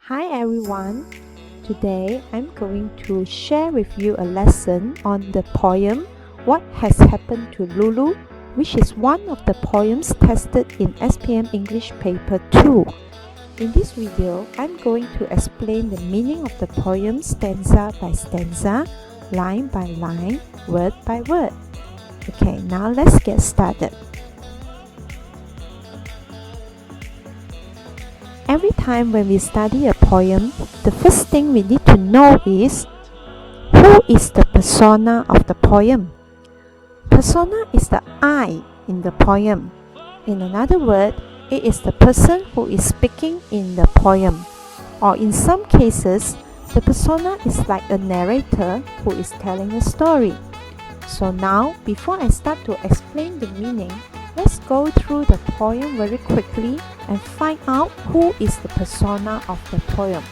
Hi everyone! Today I'm going to share with you a lesson on the poem What Has Happened to Lulu, which is one of the poems tested in SPM English paper 2. In this video, I'm going to explain the meaning of the poem stanza by stanza, line by line, word by word. Okay, now let's get started. Every time when we study a poem, the first thing we need to know is who is the persona of the poem. Persona is the I in the poem. In another word, it is the person who is speaking in the poem. Or in some cases, the persona is like a narrator who is telling a story. So now, before I start to explain the meaning, let's go through the poem very quickly and find out who is the persona of the poem.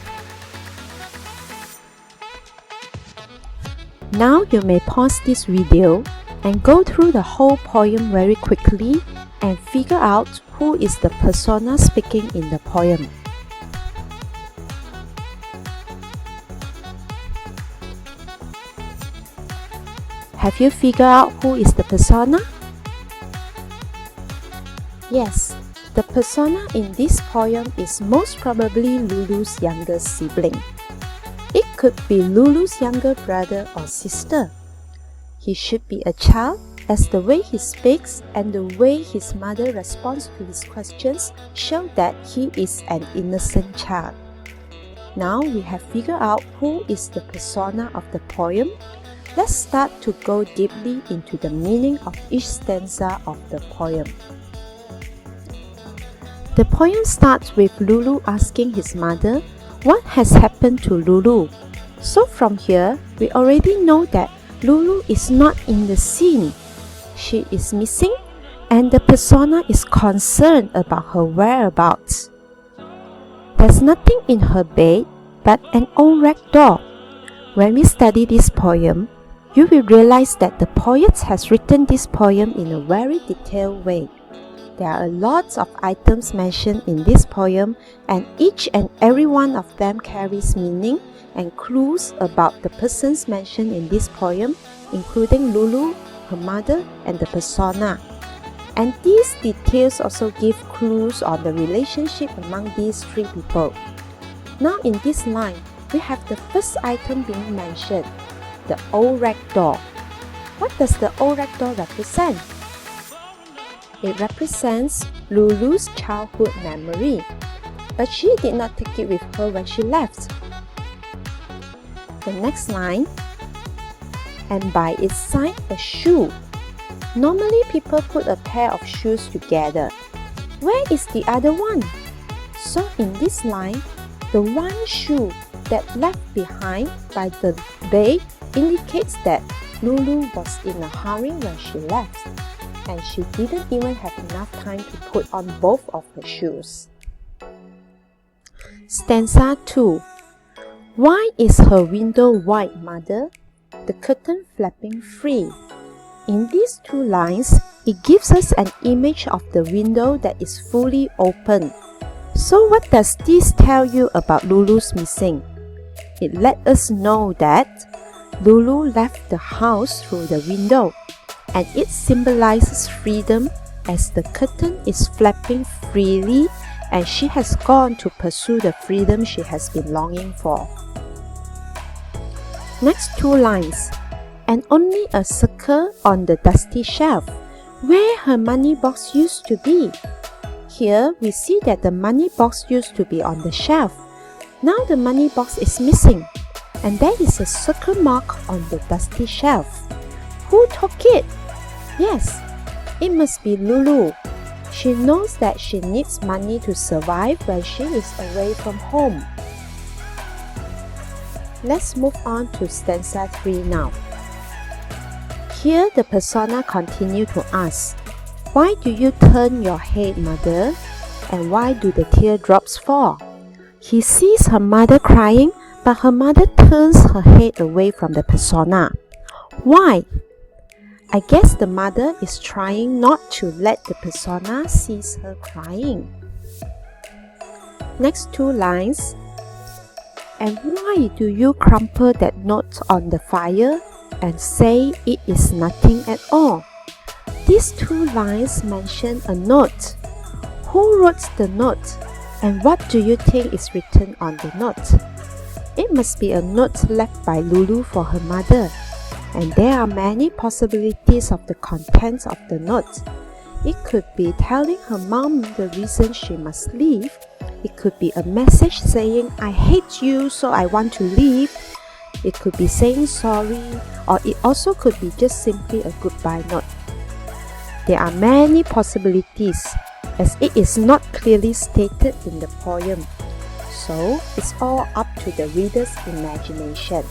Now you may pause this video and go through the whole poem very quickly and figure out who is the persona speaking in the poem. Have you figured out who is the persona? Yes, the persona in this poem is most probably Lulu's younger sibling. It could be Lulu's younger brother or sister. He should be a child, as the way he speaks and the way his mother responds to his questions show that he is an innocent child. Now we have figured out who is the persona of the poem. Let's start to go deeply into the meaning of each stanza of the poem. The poem starts with Lulu asking his mother, what has happened to Lulu? So from here, we already know that Lulu is not in the scene. She is missing, and the persona is concerned about her whereabouts. There's nothing in her bed but an old rag doll. When we study this poem, you will realize that the poet has written this poem in a very detailed way. There are lots of items mentioned in this poem, and each and every one of them carries meaning and clues about the persons mentioned in this poem, including Lulu, her mother, and the persona. And these details also give clues on the relationship among these three people. Now in this line, we have the first item being mentioned, the old rag doll. What does the old rag doll represent? It represents Lulu's childhood memory, but she did not take it with her when she left. The next line, and by its side a shoe. Normally people put a pair of shoes together. Where is the other one? So in this line, the one shoe that left behind by the bed indicates that Lulu was in a hurry when she left, and she didn't even have enough time to put on both of her shoes. Stanza 2. Why is her window wide, mother? The curtain flapping free. In these two lines, it gives us an image of the window that is fully open. So what does this tell you about Lulu's missing? It let us know that Lulu left the house through the window, and it symbolizes freedom as the curtain is flapping freely and she has gone to pursue the freedom she has been longing for. Next two lines, and only a circle on the dusty shelf, where her money box used to be. Here we see that the money box used to be on the shelf. Now the money box is missing, and there is a circle mark on the dusty shelf. Who took it? Yes, it must be Lulu. She knows that she needs money to survive when she is away from home. Let's move on to stanza 3 now. Here the persona continue to ask, why do you turn your head, mother? And why do the teardrops fall? He sees her mother crying, but her mother turns her head away from the persona. Why? I guess the mother is trying not to let the persona see her crying. Next two lines, And why do you crumple that note on the fire and say it is nothing at all? These two lines mention a note. Who wrote the note? And what do you think is written on the note? It must be a note left by Lulu for her mother. And there are many possibilities of the contents of the note. It could be telling her mom the reason she must leave. It could be a message saying, I hate you, so I want to leave. It could be saying sorry, or it also could be just simply a goodbye note. There are many possibilities, as it is not clearly stated in the poem. So, it's all up to the reader's imagination.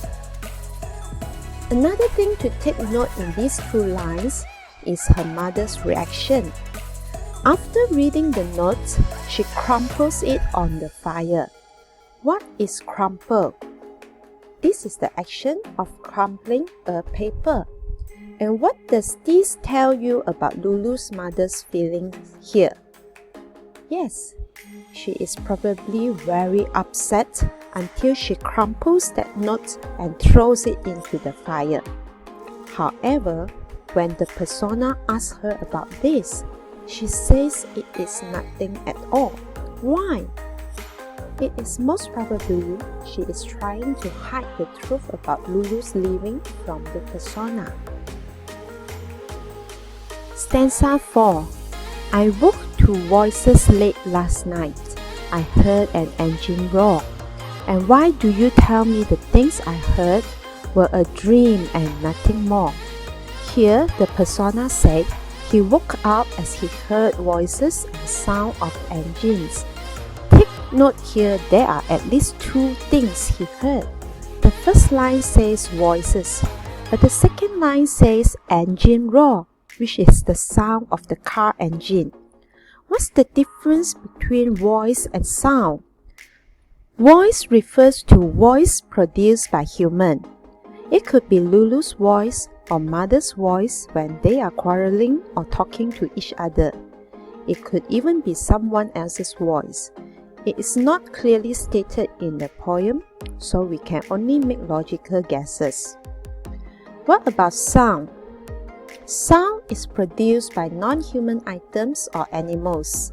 Another thing to take note in these two lines is her mother's reaction. After reading the note, she crumples it on the fire. What is crumple? This is the action of crumpling a paper. And what does this tell you about Lulu's mother's feelings here? Yes, she is probably very upset until she crumples that note and throws it into the fire. However, when the persona asks her about this, she says it is nothing at all. Why? It is most probably she is trying to hide the truth about Lulu's leaving from the persona. Stanza 4. I woke to voices late last night. I heard an engine roar. And why do you tell me the things I heard were a dream and nothing more? Here, the persona said he woke up as he heard voices and sound of engines. Take note here, there are at least two things he heard. The first line says voices, but the second line says engine roar, which is the sound of the car engine. What's the difference between voice and sound? Voice refers to voice produced by human. It could be Lulu's voice or mother's voice when they are quarreling or talking to each other. It could even be someone else's voice. It is not clearly stated in the poem, so we can only make logical guesses. What about sound? Sound is produced by non-human items or animals.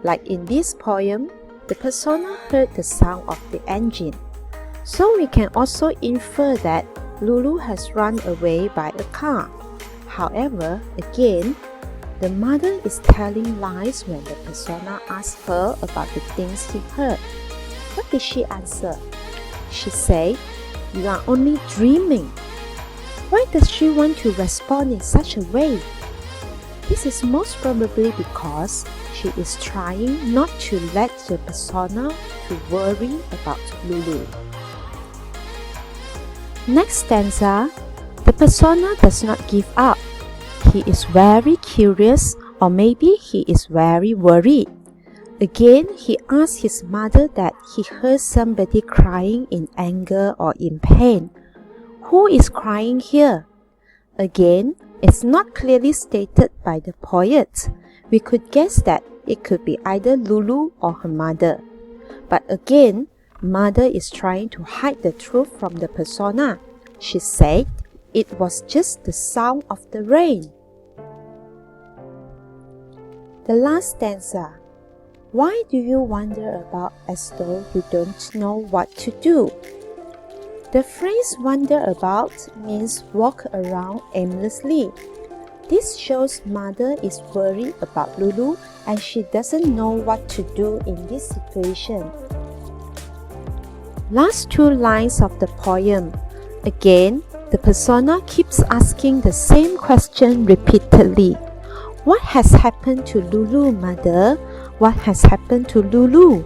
Like in this poem, the persona heard the sound of the engine. So we can also infer that Lulu has run away by a car. However, again, the mother is telling lies when the persona asks her about the things he heard. What did she answer? She said, "You are only dreaming." Why does she want to respond in such a way? This is most probably because she is trying not to let the persona to worry about Lulu. Next stanza, the persona does not give up. He is very curious, or maybe he is very worried. Again, he asks his mother that he heard somebody crying in anger or in pain. Who is crying here? Again, it's not clearly stated by the poet. We could guess that it could be either Lulu or her mother. But again, mother is trying to hide the truth from the persona. She said it was just the sound of the rain. The last stanza. Why do you wander about as though you don't know what to do? The phrase wander about means walk around aimlessly. This shows mother is worried about Lulu and she doesn't know what to do in this situation. Last two lines of the poem. Again, the persona keeps asking the same question repeatedly. What has happened to Lulu, mother? What has happened to Lulu?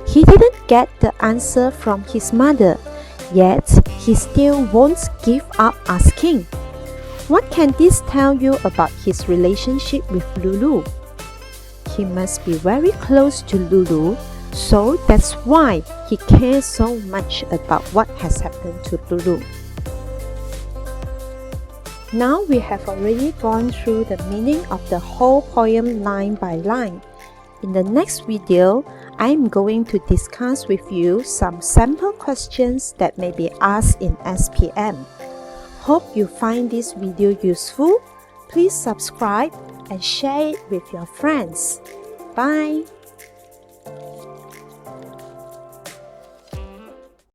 He didn't get the answer from his mother, yet he still won't give up asking. What can this tell you about his relationship with Lulu? He must be very close to Lulu, so that's why he cares so much about what has happened to Lulu. Now we have already gone through the meaning of the whole poem line by line. In the next video, I'm going to discuss with you some sample questions that may be asked in SPM. Hope you find this video useful. Please subscribe and share it with your friends. Bye!